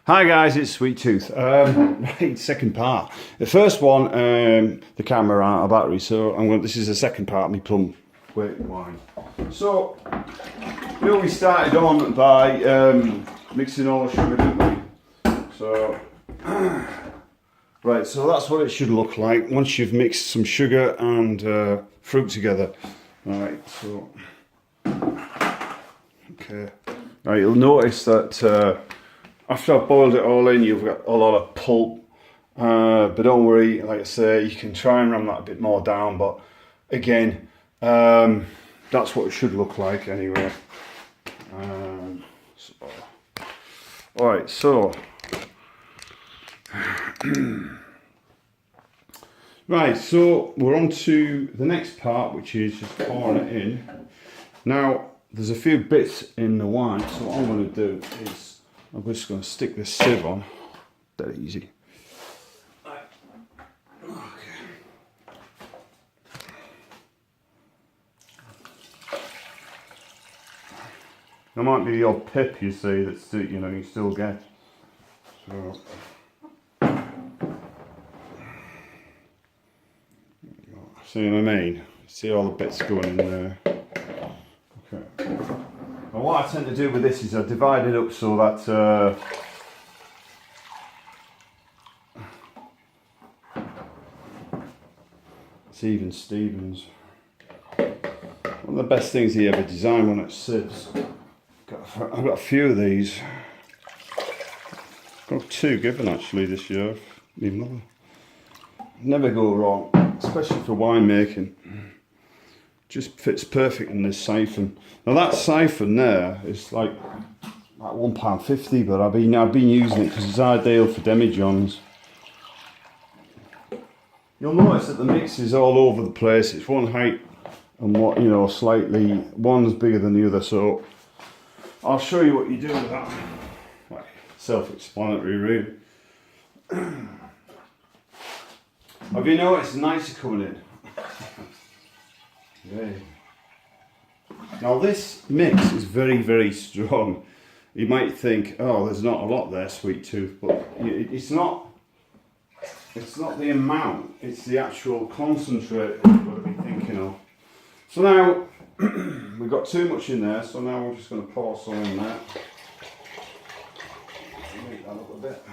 Hi guys, it's Sweet Tooth. Right, second part. The first one, the camera and a battery. So this is the second part of my plum waiting wine. So, we started on by mixing all the sugar, didn't we? So, right, so that's what it should look like once you've mixed some sugar and fruit together. Right, so, okay. Right, you'll notice that after I've boiled it all in, you've got a lot of pulp, but don't worry, like I say, you can try and ram that a bit more down, but again, that's what it should look like anyway. Alright, so, right, so we're on to the next part, which is just pouring it in. Now, there's a few bits in the wine, so what I'm going to do is I'm just going to stick this sieve on. That easy. Okay. There might be the odd pip, you see, that's still, you still get. So. See what I mean? See all the bits going in there. Okay. And what I tend to do with this is I divide it up so that it's even Stevens. One of the best things he ever designed when it sieves. I've got a few of these. I've got 2 given actually this year. Never go wrong, especially for winemaking. Just fits perfect in this siphon. Now that siphon there is like £1.50, but I've been using it because it's ideal for demijohns. You'll notice that the mix is all over the place. It's one height and slightly one's bigger than the other. So I'll show you what you do with that. Right, self-explanatory, really. Have you noticed it's nicer coming in? Yeah. Now this mix is very, very strong. You might think, oh, there's not a lot there, Sweet Tooth, but it's not. It's not the amount; it's the actual concentrate you've got to be thinking of. So now we've got too much in there. So now we're just going to pour some in there. Make that up a bit.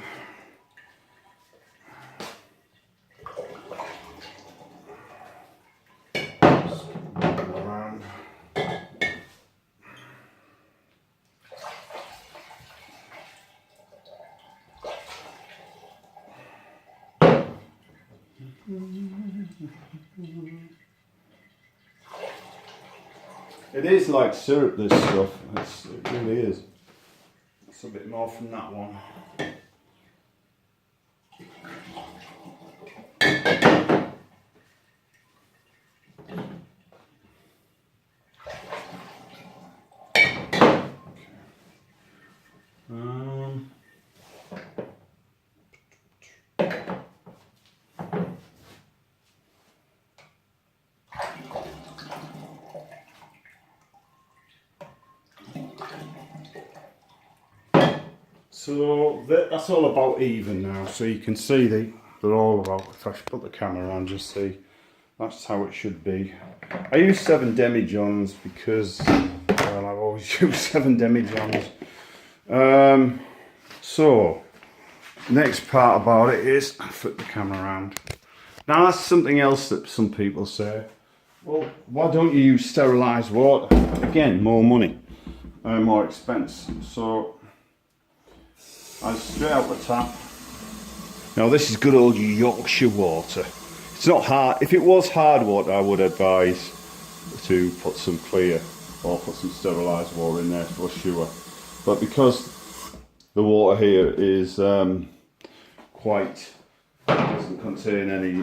It is like syrup, this stuff. It really is. It's a bit more from that one. So that's all about even now, so you can see they're all about, if I put the camera on, just see, that's how it should be. I use 7 demijohns because, well, I've always used 7 demijohns. So, next part about it is, I'll flip the camera around. Now that's something else that some people say, well, why don't you use sterilised water? Again, more money, more expense. So, straight out the tap. Now this is good old Yorkshire water. It's not hard. If it was hard water, I would advise to put some clear or put some sterilised water in there for sure. But because the water here is quite, doesn't contain any, I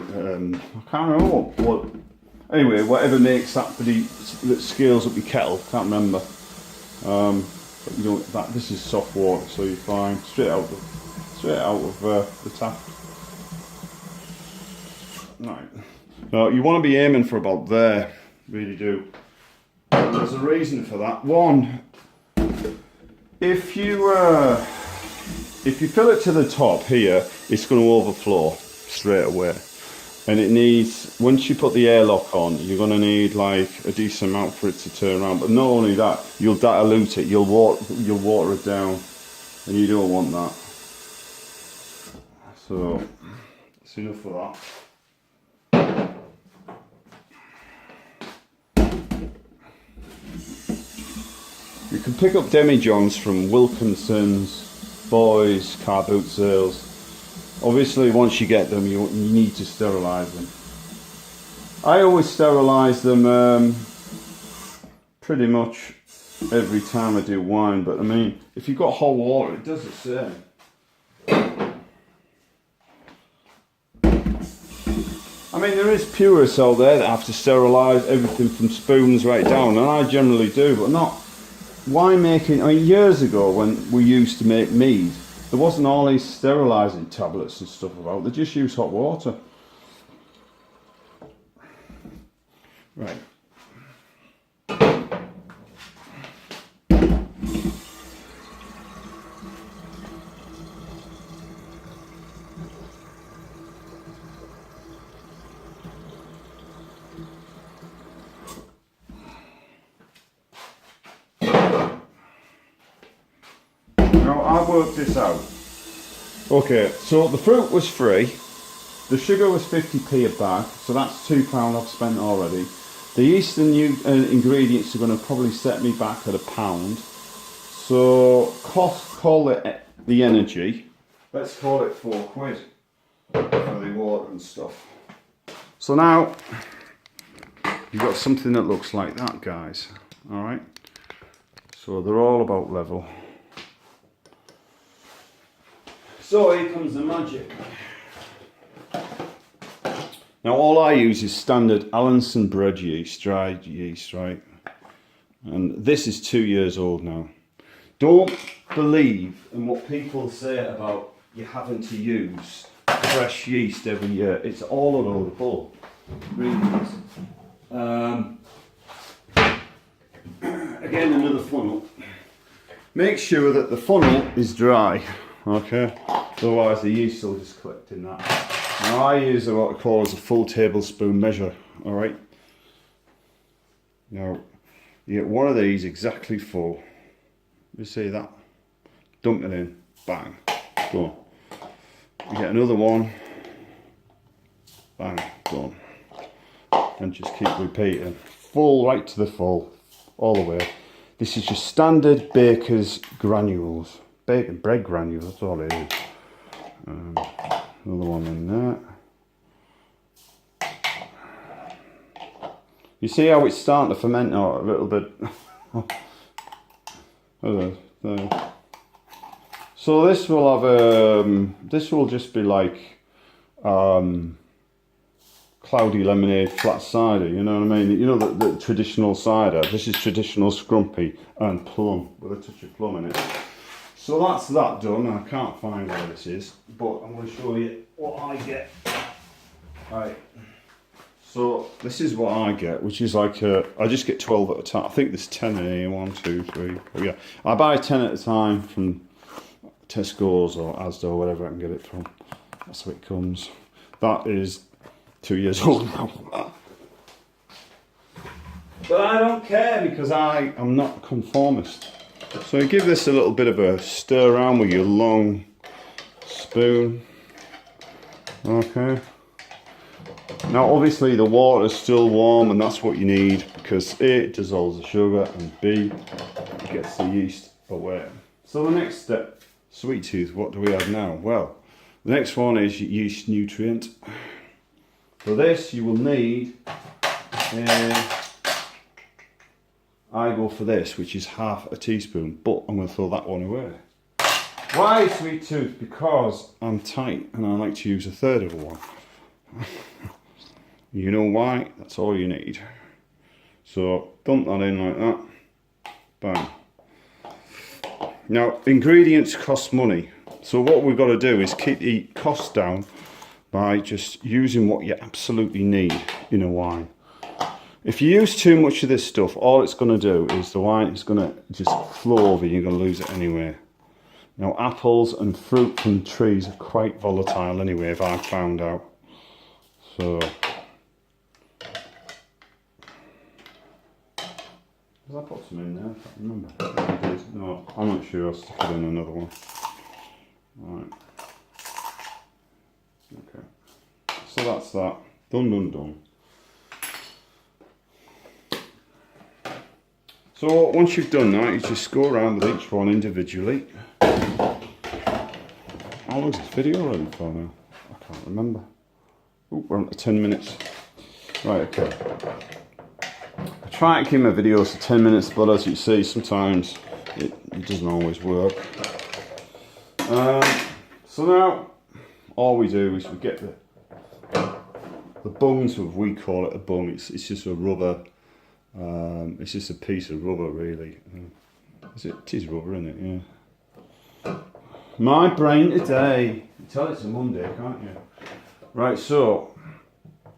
can't remember what. Anyway, whatever makes that scales up your kettle, can't remember. But this is soft water, so you're fine. Straight out of the tap. Right. Now you want to be aiming for about there, really do. And there's a reason for that. One, if you if you fill it to the top here, it's going to overflow straight away. And it needs, once you put the airlock on, you're going to need like a decent amount for it to turn around. But not only that, you'll dilute it, you'll water it down, and you don't want that. So that's enough of that. You can pick up demijohns from Wilkinson's, Boys, car boot sales. Obviously, once you get them, you need to sterilise them. I always sterilise them pretty much every time I do wine, but I mean, if you've got hot water, it does the same. I mean, there is purists out there that have to sterilise everything from spoons right down, and I generally do, but not wine making. I mean, years ago when we used to make mead, there wasn't all these sterilising tablets and stuff about. They just used hot water. Right. Now, I worked this out. Okay, so the fruit was free, the sugar was 50p a bag, so that's £2 I've spent already. The yeast and new ingredients are going to probably set me back at £1. So, call it the energy. Let's call it £4 for the water and stuff. So now, you've got something that looks like that, guys. Alright? So they're all about level. So here comes the magic. Now all I use is standard Allinson bread yeast, dried yeast, right? And this is 2 years old now. Don't believe in what people say about you having to use fresh yeast every year. It's all a load of bull. Really is. Again, another funnel. Make sure that the funnel is dry, okay? Otherwise the yeast will just collect in that. Now I use what I call as a full tablespoon measure, alright? Now, you get one of these exactly full. You see that? Dump it in, bang, done. You get another one, bang, done. And just keep repeating. Full, right to the full, all the way. This is just standard baker's granules. Bacon bread granules, that's all it is. Another one in there. You see how it's starting to ferment out a little bit? So this will have this will just be like cloudy lemonade flat cider, you know what I mean? You know the traditional cider. This is traditional scrumpy and plum with a touch of plum in it. So that's that done. I can't find where this is, but I'm going to show you what I get. Right. So this is what I get, which is like I just get 12 at a time. I think there's 10 in here. 1, 2, 3, 4. Yeah, I buy 10 at a time from Tesco's or Asda or whatever I can get it from. That's how it comes. That is 2 years old now. But I don't care because I am not a conformist. So you give this a little bit of a stir around with your long spoon. Okay. Now obviously the water is still warm and that's what you need because A, it dissolves the sugar, and B, it gets the yeast away. So the next step, sweet tooth, what do we have now? Well, the next one is yeast nutrient. For this you will need I go for this, which is half a teaspoon, but I'm going to throw that one away. Why sweet tooth? Because I'm tight and I like to use 1/3 of one. You know why? That's all you need. So dump that in like that. Bang. Now ingredients cost money. So what we've got to do is keep the costs down by just using what you absolutely need in a wine. If you use too much of this stuff, all it's going to do is the wine is going to just flow over you. You're going to lose it anyway. You know, apples and fruit from trees are quite volatile anyway, if I've found out. So, did I put some in there? I can't remember. I did. No, I'm not sure. I'll stick it in another one. Right. Okay. So that's that. Done, done, done. So once you've done that, you just go around with each one individually. How long is this video running for now? I can't remember. Ooh, we're on to 10 minutes. Right, okay. I try to keep my videos to 10 minutes, but as you see, sometimes it doesn't always work. So now, all we do is we get the bungs, of we call it a bung. It's just a rubber. It's just a piece of rubber, really. It is rubber, isn't it? Yeah. My brain today. You tell it's a Monday, can't you? Right, so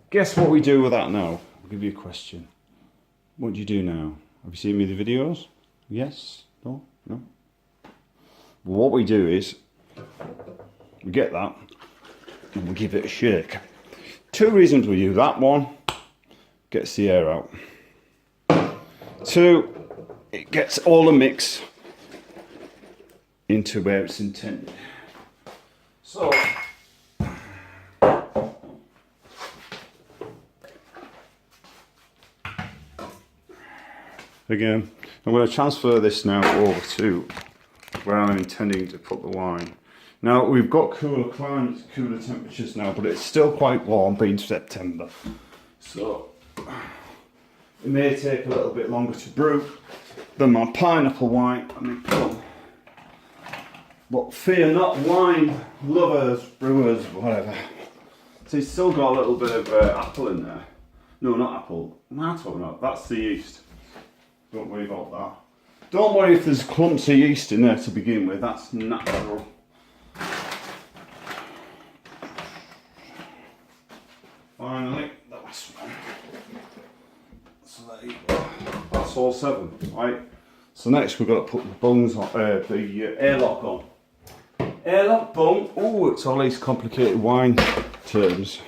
guess what we do with that now? I'll give you a question. What do you do now? Have you seen me the videos? Yes? No? No? What we do is we get that and we give it a shake. Two reasons we do that. One, gets the air out. Two, it gets all the mix into where it's intended. So, again, I'm going to transfer this now over to where I'm intending to put the wine. Now, we've got cooler climates, cooler temperatures now, but it's still quite warm being September. So, it may take a little bit longer to brew than my pineapple wine and my plum. But fear not, wine lovers, brewers, whatever. So it's still got a little bit of apple in there. No, not apple. What am I talking about? That's the yeast. Don't worry about that. Don't worry if there's clumps of yeast in there to begin with. That's natural. Finally, the last one. So there you go. That's all 7, right? So next we've got to put the bungs on, the airlock on. Airlock bung. Oh, it's all these complicated wine terms.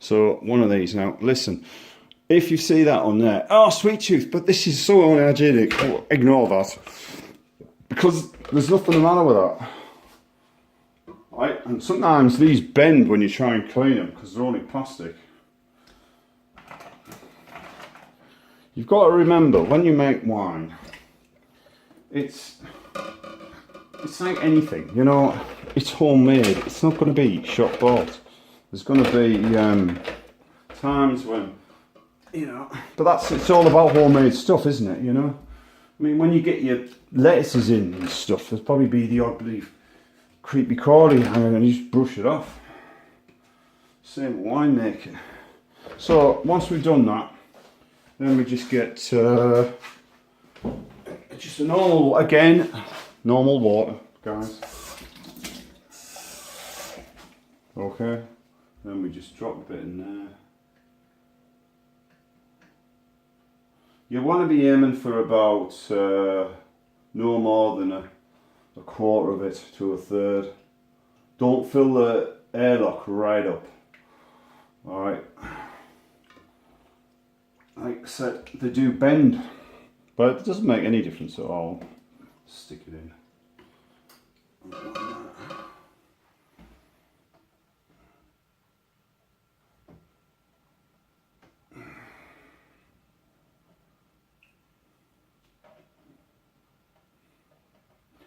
So one of these now. Listen, if you see that on there, oh sweet tooth, but this is so unhygienic. Oh, ignore that, because there's nothing the matter with that. Right, and sometimes these bend when you try and clean them because they're only plastic. You've got to remember when you make wine, it's like anything, you know, it's homemade. It's not going to be shop bought. There's going to be times when, you know, but it's all about homemade stuff, isn't it, you know? I mean, when you get your lettuces in and stuff, there's probably be the odd creepy crawly hanging and you just brush it off. Same with winemaking. So, once we've done that, then we just get just a normal water, guys. Okay, then we just drop a bit in there. You want to be aiming for about no more than a quarter of it to a third. Don't fill the airlock right up. Alright. Like I said, they do bend, but it doesn't make any difference at all. Stick it in.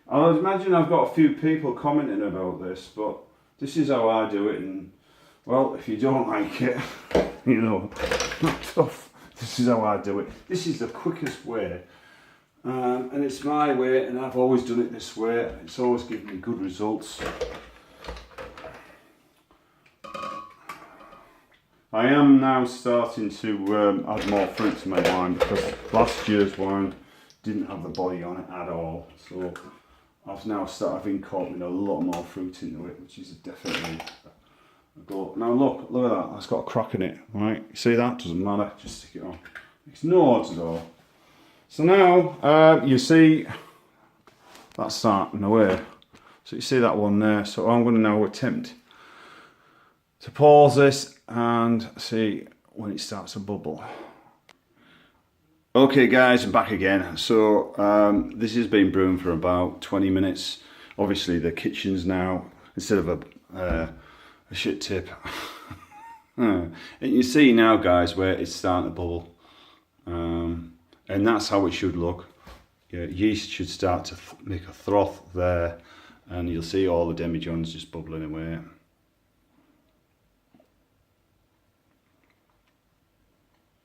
I would imagine I've got a few people commenting about this, but this is how I do it, and well, if you don't like it, you know, not tough. This is how I do it. This is the quickest way, and it's my way, and I've always done it this way. It's always given me good results. I am now starting to add more fruit to my wine because last year's wine didn't have the body on it at all. So I've incorporated a lot more fruit into it, which is definitely a go. Now look at that, that's got a crack in it, right? You see that? Doesn't matter, just stick it on. Makes no odds at all. So now, you see, that's starting away. So you see that one there. So I'm going to now attempt to pause this and see when it starts to bubble. Okay guys, I'm back again. So this has been brewing for about 20 minutes. Obviously the kitchen's now, instead of a shit tip. And you see now guys where it's starting to bubble. And that's how it should look. Your yeast should start to make a froth there, and you'll see all the demijohns just bubbling away.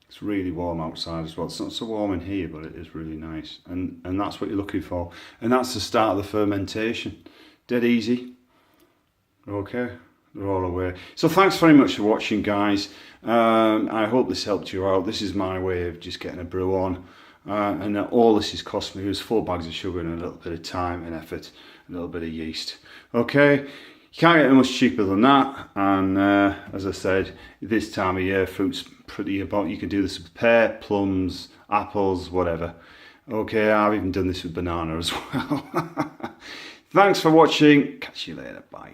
It's really warm outside as well. It's not so warm in here, but it is really nice. And that's what you're looking for. And that's the start of the fermentation. Dead easy. Okay, they're all away. So thanks very much for watching, guys. I hope this helped you out. This is my way of just getting a brew on. And all this has cost me was 4 bags of sugar and a little bit of time and effort, a little bit of yeast. Okay. You can't get much cheaper than that, and as I said, this time of year fruit's pretty about. You can do this with pear, plums, apples, whatever. Okay, I've even done this with banana as well. Thanks for watching, catch you later, bye.